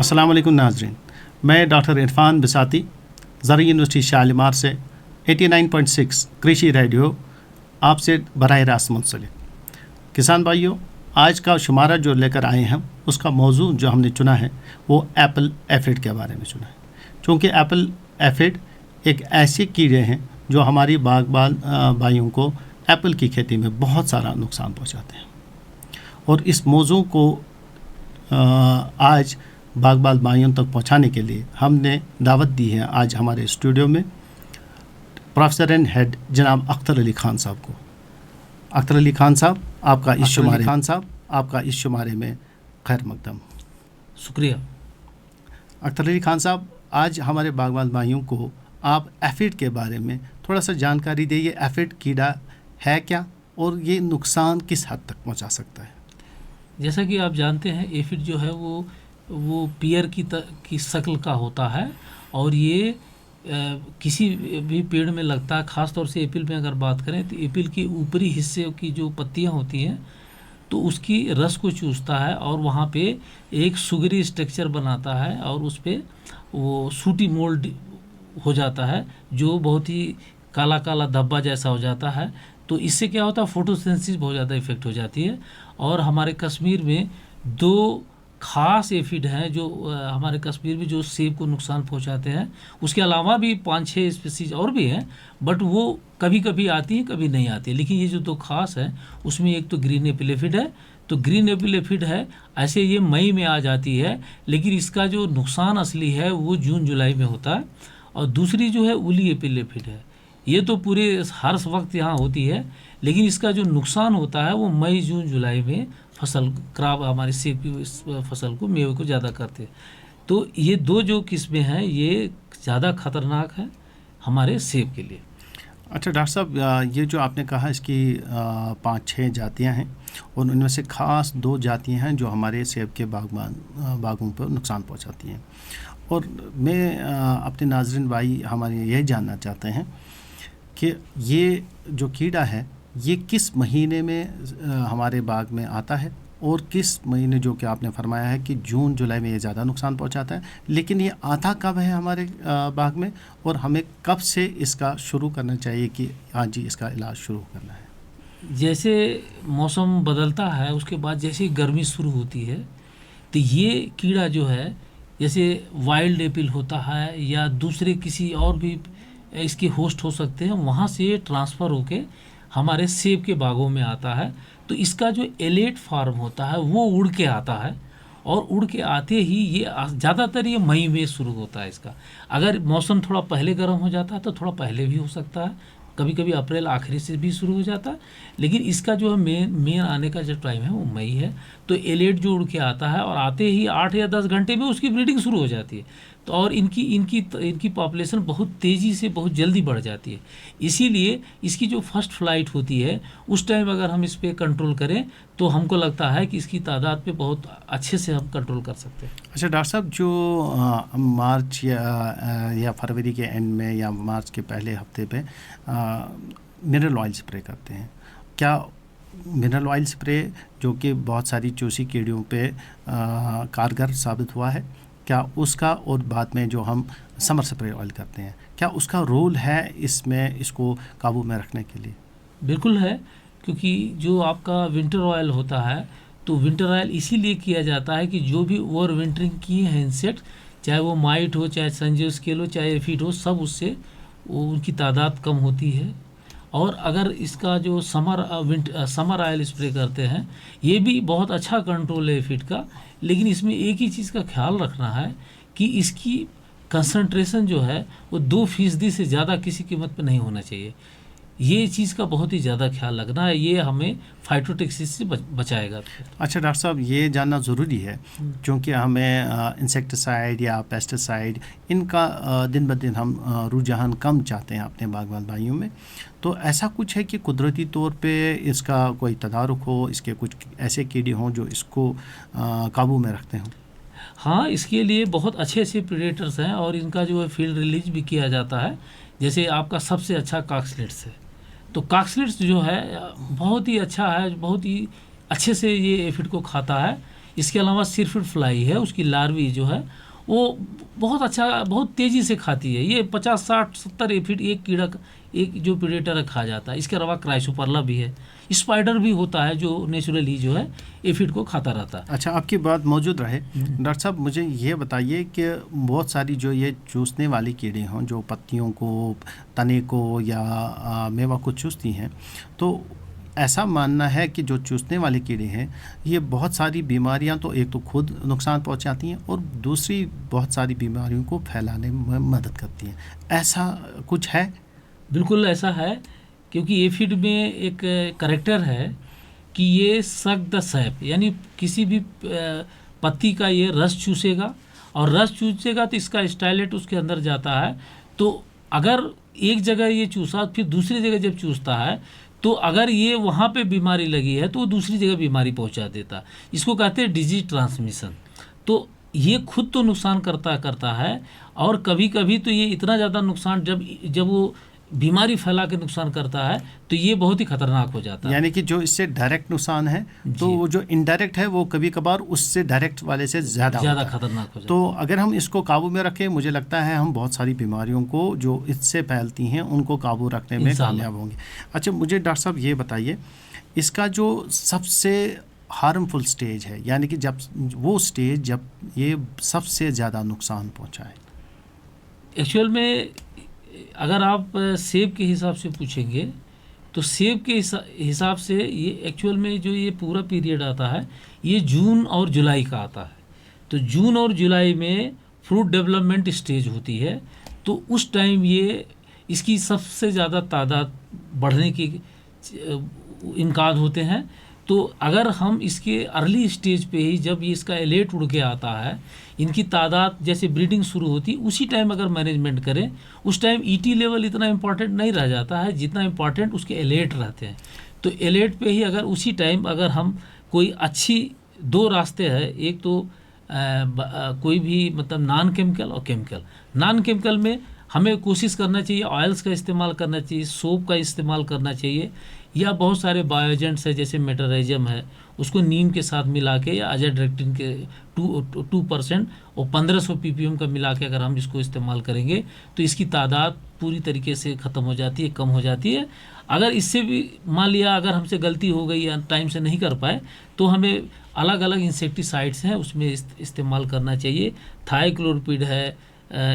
अस्सलाम वालेकुम नाज़रीन, मैं डॉक्टर इरफान बिसाती ज़रूरी यूनिवर्सिटी शालीमार से 89.6 कृषि रेडियो आपसे बराह रास्त मुंसलिक। किसान भाइयों, आज का शुमारा जो लेकर आए हैं उसका मौजू जो हमने चुना है वो एप्पल एफिड के बारे में चुना है। चूँकि एप्पल एफिड एक ऐसे कीड़े हैं जो हमारी बागबान भाइयों को एप्पल की खेती में बहुत सारा नुकसान पहुंचाते हैं, और इस मौजू को आज बागबान भाइयों तक पहुंचाने के लिए हमने दावत दी है आज हमारे स्टूडियो में प्रोफेसर एंड हेड जनाब अख्तर अली खान साहब को। अख्तर अली खान साहब, आपका इस शुमारे में खैर मकदम। शुक्रिया। अख्तर अली खान साहब, आज हमारे बागबान भाइयों को आप एफिड के बारे में थोड़ा सा जानकारी दें। एफिड कीड़ा है क्या और ये नुकसान किस हद तक पहुंचा सकता है? जैसा कि आप जानते हैं, एफिड जो है वो पियर की शक्ल का होता है, और ये किसी भी पेड़ में लगता है। ख़ास तौर से एप्पल में अगर बात करें तो एप्पल के ऊपरी हिस्से की जो पत्तियां होती हैं तो उसकी रस को चूसता है और वहाँ पे एक सुगरी स्ट्रक्चर बनाता है, और उस पर वो सूटी मोल्ड हो जाता है जो बहुत ही काला काला धब्बा जैसा हो जाता है। तो इससे क्या होता है, फोटोसिंथेसिस बहुत ज़्यादा इफेक्ट हो जाती है। और हमारे कश्मीर में दो खास एफिड हैं जो हमारे कश्मीर में जो सेब को नुकसान पहुंचाते हैं। उसके अलावा भी 5-6 स्पीसीज और भी हैं, बट वो कभी कभी आती हैं, कभी नहीं आती है। लेकिन ये जो दो खास हैं उसमें एक तो ग्रीन एप्पल एफिड है। तो ग्रीन एप्पल एफिड है, ऐसे ये मई में आ जाती है, लेकिन इसका जो नुकसान असली है वो जून जुलाई में होता है। और दूसरी जो है उली एप्पल एफिड है, ये तो पूरे हर वक्त यहाँ होती है, लेकिन इसका जो नुकसान होता है वो मई जून जुलाई में फसल क्रॉप हमारे सेब की फसल को, मेवे को ज़्यादा करते हैं। तो ये दो जो किस्में हैं ये ज़्यादा खतरनाक है हमारे सेब के लिए। अच्छा डॉक्टर साहब, ये जो आपने कहा इसकी 5-6 जातियां हैं, और उनमें से ख़ास 2 जातियां हैं जो हमारे सेब के बागों पर नुकसान पहुंचाती हैं। और मैं अपने नाज़रीन भाई हमारे यही जानना चाहते हैं कि ये जो कीड़ा है ये किस महीने में हमारे बाग में आता है, और किस महीने, जो कि आपने फरमाया है कि जून जुलाई में ये ज़्यादा नुकसान पहुंचाता है, लेकिन ये आता कब है हमारे बाग में, और हमें कब से इसका शुरू करना चाहिए कि हाँ जी इसका इलाज शुरू करना है? जैसे मौसम बदलता है उसके बाद जैसे गर्मी शुरू होती है तो ये कीड़ा जो है, जैसे वाइल्ड एप्पल होता है या दूसरे किसी और भी इसके होस्ट हो सकते हैं, वहाँ से ट्रांसफ़र होके हमारे सेब के बागों में आता है। तो इसका जो एलेट फार्म होता है वो उड़ के आता है, और उड़ के आते ही ये ज़्यादातर ये मई में शुरू होता है इसका। अगर मौसम थोड़ा पहले गर्म हो जाता है तो थोड़ा पहले भी हो सकता है, कभी कभी अप्रैल आखिरी से भी शुरू हो जाता है, लेकिन इसका जो है मेन आने का जो टाइम है वो मई है। तो एलेट जो उड़ के आता है और आते ही 8 या 10 घंटे में उसकी ब्रीडिंग शुरू हो जाती है। तो और इनकी पॉपुलेशन बहुत तेज़ी से बहुत जल्दी बढ़ जाती है। इसीलिए इसकी जो फर्स्ट फ्लाइट होती है उस टाइम अगर हम इस पर कंट्रोल करें तो हमको लगता है कि इसकी तादाद पे बहुत अच्छे से हम कंट्रोल कर सकते हैं। अच्छा डॉक्टर साहब, जो मार्च या फरवरी के एंड में या मार्च के पहले हफ्ते पे मिनरल ऑयल स्प्रे करते हैं, क्या मिनरल ऑयल स्प्रे जो कि बहुत सारी चूसी कीड़ियों पे कारगर साबित हुआ है, क्या उसका, और बाद में जो हम समर स्प्रे ऑयल करते हैं, क्या उसका रोल है इसमें इसको काबू में रखने के लिए? बिल्कुल है, क्योंकि जो आपका विंटर ऑयल होता है तो विंटर ऑयल इसीलिए किया जाता है कि जो भी ओवर विंटरिंग किए हैं इंसेक्ट, चाहे वो माइट हो, चाहे संजीव स्केल हो, चाहे एफिड हो, सब उससे उनकी तादाद कम होती है। और अगर इसका जो समर ऑयल स्प्रे करते हैं ये भी बहुत अच्छा कंट्रोल है एफिड का, लेकिन इसमें एक ही चीज़ का ख्याल रखना है कि इसकी कंसंट्रेशन जो है वो 2% से ज़्यादा किसी कीमत पर नहीं होना चाहिए। ये चीज़ का बहुत ही ज़्यादा ख्याल रखना है, ये हमें फाइटोटॉक्सिस से बचाएगा। अच्छा डॉक्टर साहब, ये जानना ज़रूरी है क्योंकि हमें इंसेक्टिसाइड या पेस्टिसाइड इनका दिन ब दिन हम रुझान कम चाहते हैं अपने बागबान भाइयों में। तो ऐसा कुछ है कि कुदरती तौर पे इसका कोई तदारुक हो, इसके कुछ ऐसे कीड़े हों जो इसको काबू में रखते हों? हाँ, इसके लिए बहुत अच्छे प्रेडेटर्स हैं और इनका जो है फील्ड रिलीज भी किया जाता है। जैसे आपका सबसे अच्छा कॉक्सलिट्स है, तो कॉक्सलिट्स जो है बहुत ही अच्छा है, बहुत ही अच्छे से ये एफिड को खाता है। इसके अलावा सिरफिड फ्लाई है, उसकी लार्वी जो है वो बहुत अच्छा, बहुत तेज़ी से खाती है। ये 50, 60, 70 एफिड एक कीड़ा, एक जो प्रेडेटर है खा जाता है। इसके अलावा क्राइसोपरला भी है, स्पाइडर भी होता है जो नेचुरली जो है एफिड को खाता रहता है। अच्छा, आपकी बात मौजूद रहे डॉक्टर साहब, मुझे ये बताइए कि बहुत सारी जो ये चूसने वाली कीड़े हों जो पत्तियों को, तने को या मेवा को चूसती हैं, तो ऐसा मानना है कि जो चूसने वाले कीड़े हैं ये बहुत सारी बीमारियां तो एक तो खुद नुकसान पहुंचाती हैं और दूसरी बहुत सारी बीमारियों को फैलाने में मदद करती हैं। ऐसा कुछ है? बिल्कुल ऐसा है, क्योंकि एफिड में एक करेक्टर है कि ये सक द सैप, यानी किसी भी पत्ती का ये रस चूसेगा, और रस चूसेगा तो इसका स्टाइलेट उसके अंदर जाता है। तो अगर एक जगह ये चूसा, फिर दूसरी जगह जब चूसता है, तो अगर ये वहाँ पे बीमारी लगी है तो वो दूसरी जगह बीमारी पहुँचा देता। इसको कहते हैं डिजीज ट्रांसमिशन। तो ये खुद तो नुकसान करता है, और कभी कभी तो ये इतना ज़्यादा नुकसान, जब वो बीमारी फैला के नुकसान करता है तो ये बहुत ही खतरनाक हो जाता है। यानी कि जो इससे डायरेक्ट नुकसान है, तो वो जो इनडायरेक्ट है वो कभी कभार उससे डायरेक्ट वाले से ज़्यादा खतरनाक हो जाता है। तो अगर हम इसको काबू में रखें, मुझे लगता है हम बहुत सारी बीमारियों को जो इससे फैलती हैं उनको काबू रखने में कामयाब होंगे। अच्छा, मुझे डॉक्टर साहब ये बताइए, इसका जो सबसे हार्मफुल स्टेज है, यानी कि जब वो स्टेज जब ये सबसे ज़्यादा नुकसान पहुँचाए। एक्चुअल में अगर आप सेब के हिसाब से पूछेंगे तो सेब के हिसाब से ये एक्चुअल में जो ये पूरा पीरियड आता है ये जून और जुलाई का आता है। तो जून और जुलाई में फ्रूट डेवलपमेंट स्टेज होती है, तो उस टाइम ये इसकी सबसे ज़्यादा तादाद बढ़ने के इम्कान होते हैं। तो अगर हम इसके अर्ली स्टेज पे ही, जब ये इसका एलेट उड़ के आता है, इनकी तादाद जैसे ब्रीडिंग शुरू होती, उसी टाइम अगर मैनेजमेंट करें, उस टाइम ईटी लेवल इतना इम्पॉर्टेंट नहीं रह जाता है जितना इम्पॉर्टेंट उसके एलेट रहते हैं। तो एलेट पे ही अगर उसी टाइम अगर हम कोई अच्छी, दो रास्ते हैं, एक तो कोई भी मतलब नॉन केमिकल और केमिकल। नॉन केमिकल में हमें कोशिश करना चाहिए ऑयल्स का इस्तेमाल करना चाहिए, सोप का इस्तेमाल करना चाहिए, या बहुत सारे बायोजेंट्स है जैसे मेटराइजम है, उसको नीम के साथ मिला के, या अजाडिरेक्टिन के 2% और 1500 ppm का मिला के अगर हम इसको इस्तेमाल करेंगे तो इसकी तादाद पूरी तरीके से ख़त्म हो जाती है, कम हो जाती है। अगर इससे भी मान लिया अगर हमसे गलती हो गई या टाइम से नहीं कर पाए, तो हमें अलग अलग इंसेक्टिसाइड्स हैं उसमें इस्तेमाल करना चाहिए। थाइक्लोरपिड है,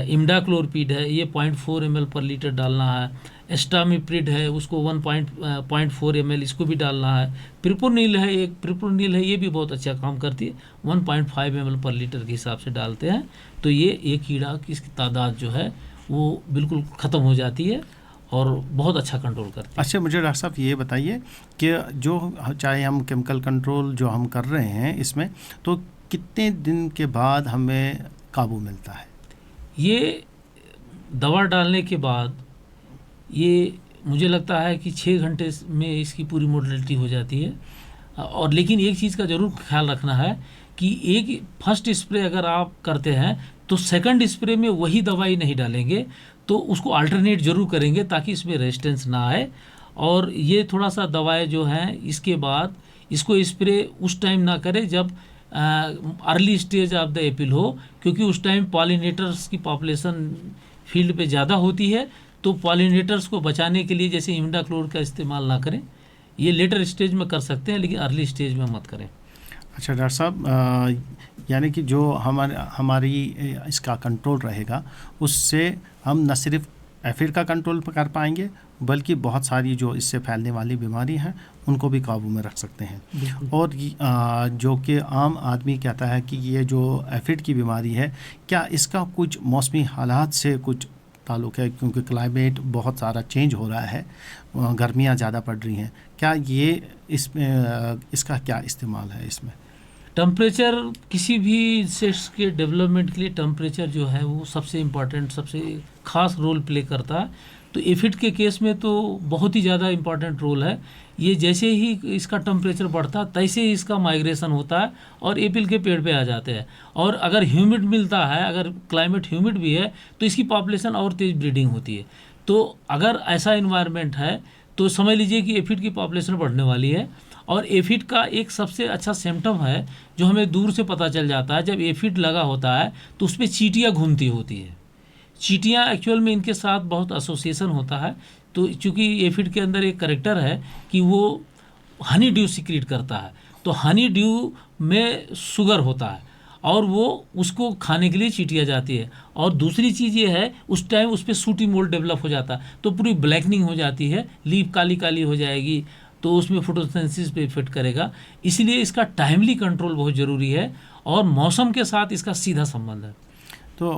इम्डाक्लोरपिड है, ये 0.4 ml पर लीटर डालना है। एस्टामिप्रिड है, उसको 1.4 ml इसको भी डालना है। प्रिप्रोनिल है, एक प्रिप्रोनिल है, ये भी बहुत अच्छा काम करती है, 1.5 ml पर लीटर के हिसाब से डालते हैं। तो ये एक कीड़ा की इसकी तादाद जो है वो बिल्कुल ख़त्म हो जाती है और बहुत अच्छा कंट्रोल करती है। अच्छा, मुझे डॉक्टर साहब ये बताइए कि जो चाहे हम केमिकल कंट्रोल जो हम कर रहे हैं इसमें, तो कितने दिन के बाद हमें काबू मिलता है? ये दवा डालने के बाद ये मुझे लगता है कि 6 घंटे में इसकी पूरी मोटिलिटी हो जाती है। और लेकिन एक चीज़ का ज़रूर ख्याल रखना है कि एक फर्स्ट स्प्रे अगर आप करते हैं तो सेकंड स्प्रे में वही दवाई नहीं डालेंगे, तो उसको अल्टरनेट ज़रूर करेंगे ताकि इसमें रेजिस्टेंस ना आए। और ये थोड़ा सा दवाएं जो हैं इसके बाद इसको स्प्रे उस टाइम ना करें जब early stage of the apple हो, क्योंकि उस टाइम पॉलिनेटर्स की पॉपुलेशन फील्ड पे ज़्यादा होती है। तो पॉलिनेटर्स को बचाने के लिए जैसे इमिडाक्लोर का इस्तेमाल ना करें, ये लेटर स्टेज में कर सकते हैं लेकिन अर्ली स्टेज में मत करें। अच्छा डॉक्टर साहब, यानी कि जो हमारी इसका कंट्रोल रहेगा उससे हम न सिर्फ एफिड का कंट्रोल कर पाएंगे बल्कि बहुत सारी जो इससे फैलने वाली बीमारी हैं उनको भी काबू में रख सकते हैं। और जो कि आम आदमी कहता है कि ये जो एफिड की बीमारी है, क्या इसका कुछ मौसमी हालात से कुछ ताल्लुक़ है? क्योंकि क्लाइमेट बहुत सारा चेंज हो रहा है, गर्मियाँ ज़्यादा पड़ रही हैं, क्या ये इसमें इसका क्या इस्तेमाल है इसमें? टेम्परेचर किसी भी इंसेक्ट्स के डेवलपमेंट के लिए टेम्परेचर जो है वो सबसे इम्पॉर्टेंट, सबसे ख़ास रोल प्ले करता है। तो एफिड के केस में तो बहुत ही ज़्यादा इम्पॉर्टेंट रोल है। ये जैसे ही इसका टेम्परेचर बढ़ता है तैसे ही इसका माइग्रेशन होता है और एपिल के पेड़ पे आ जाते हैं। और अगर ह्यूमिड मिलता है, अगर क्लाइमेट ह्यूमिड भी है तो इसकी पॉपुलेशन और तेज़ ब्रीडिंग होती है। तो अगर ऐसा इन्वायरमेंट है तो समझ लीजिए कि एफिड की पॉपुलेशन बढ़ने वाली है। और एफिड का एक सबसे अच्छा सिम्टम है जो हमें दूर से पता चल जाता है, जब एफिड लगा होता है तो उस पर चींटियाँ घूमती होती है। चींटियाँ एक्चुअल में इनके साथ बहुत एसोसिएशन होता है। तो चूँकि एफिड के अंदर एक करैक्टर है कि वो हनी ड्यू सिक्रीट करता है, तो हनी ड्यू में शुगर होता है और वो उसको खाने के लिए चींटियाँ जाती है। और दूसरी चीज़ ये है, उस टाइम उस पर सूटी मोल्ड डेवलप हो जाता है, तो पूरी ब्लैकनिंग हो जाती है, लीफ काली काली हो जाएगी, तो उसमें फोटोसिंथेसिस पे इफेक्ट करेगा। इसलिए इसका टाइमली कंट्रोल बहुत ज़रूरी है और मौसम के साथ इसका सीधा संबंध है। तो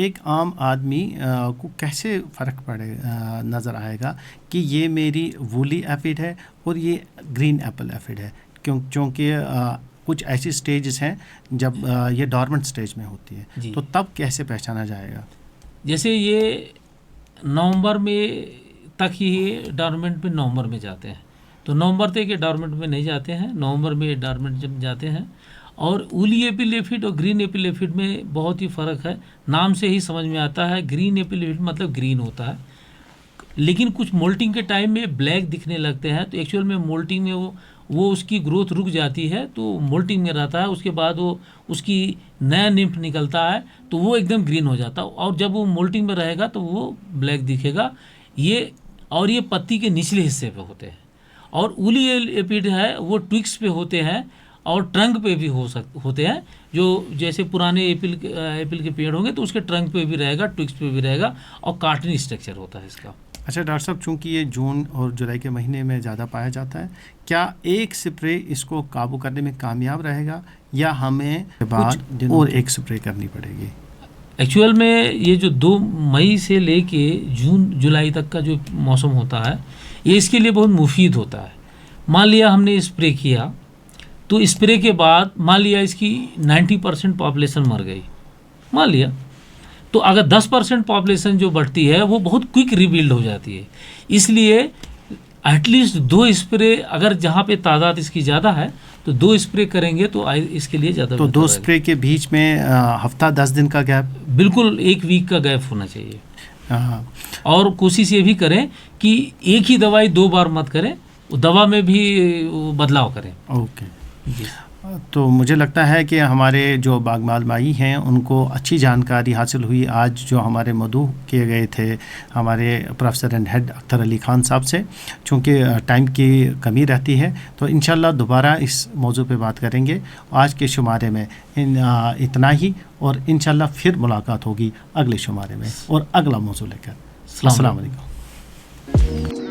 एक आम आदमी को कैसे फ़र्क नज़र आएगा कि ये मेरी वूली एफिड है और ये ग्रीन एप्पल एफिड है? क्योंकि कुछ ऐसी स्टेजेस हैं जब ये डॉर्मेंट स्टेज में होती है, तो तब कैसे पहचाना जाएगा? जैसे ये नवंबर में तक ही डॉर्मेंट में नवंबर में जाते हैं, तो नवंबर तक ये डॉर्मेंट में नहीं जाते हैं, नवंबर में डॉर्मेंट जब जाते हैं। और वूली एपिल एफिड और ग्रीन एपिल एफिड में बहुत ही फ़र्क है, नाम से ही समझ में आता है। ग्रीन एपिल एफिड मतलब ग्रीन होता है, लेकिन कुछ मोल्टिंग के टाइम में ब्लैक दिखने लगते हैं, तो एक्चुअल में मोल्टिंग में वो उसकी ग्रोथ रुक जाती है, तो मोल्टिंग में रहता है, उसके बाद वो उसकी नया निम्फ निकलता है तो वो एकदम ग्रीन हो जाता है, और जब वो मोल्टिंग में रहेगा तो वो ब्लैक दिखेगा। ये पत्ती के निचले हिस्से पे होते हैं। और वूली एपिड है वो ट्विक्स पे होते हैं और ट्रंक पे भी होते हैं, जो जैसे पुराने एपिल के पेड़ होंगे तो उसके ट्रंक पे भी रहेगा, ट्विक्स पे भी रहेगा, और कार्टनी स्ट्रक्चर होता है इसका। अच्छा डॉक्टर साहब, चूँकि ये जून और जुलाई के महीने में ज़्यादा पाया जाता है, क्या एक स्प्रे इसको काबू करने में कामयाब रहेगा या हमें बाद और एक स्प्रे करनी पड़ेगी? एक्चुअल में ये जो 2 मई से लेके जून जुलाई तक का जो मौसम होता है, ये इसके लिए बहुत मुफीद होता है। मान लिया हमने स्प्रे किया, तो स्प्रे के बाद मान लिया इसकी 90% पॉपुलेशन मर गई, मान लिया, तो अगर 10% पॉपुलेशन जो बढ़ती है वो बहुत क्विक रिबिल्ड हो जाती है। इसलिए एटलीस्ट 2 स्प्रे, अगर जहाँ पे तादाद इसकी ज़्यादा है तो 2 स्प्रे करेंगे तो इसके लिए ज़्यादा। तो 2 स्प्रे के बीच में हफ्ता 10 दिन का गैप, बिल्कुल 1 वीक का गैप होना चाहिए। और कोशिश ये भी करें कि एक ही दवाई 2 बार मत करें, दवा में भी बदलाव करें। ओके जी। तो मुझे लगता है कि हमारे जो बागबान भाई हैं उनको अच्छी जानकारी हासिल हुई आज जो हमारे मदऊ किए गए थे हमारे professor and head Akhtar Ali Khan साहब से। चूँकि टाइम की कमी रहती है तो इंशाल्लाह दोबारा इस मौजू पे बात करेंगे। आज के शुमारे में इतना ही, और इंशाल्लाह फिर मुलाकात होगी अगले शुमारे में और अगला मौजू लेकर। अस्सलाम वालेकुम।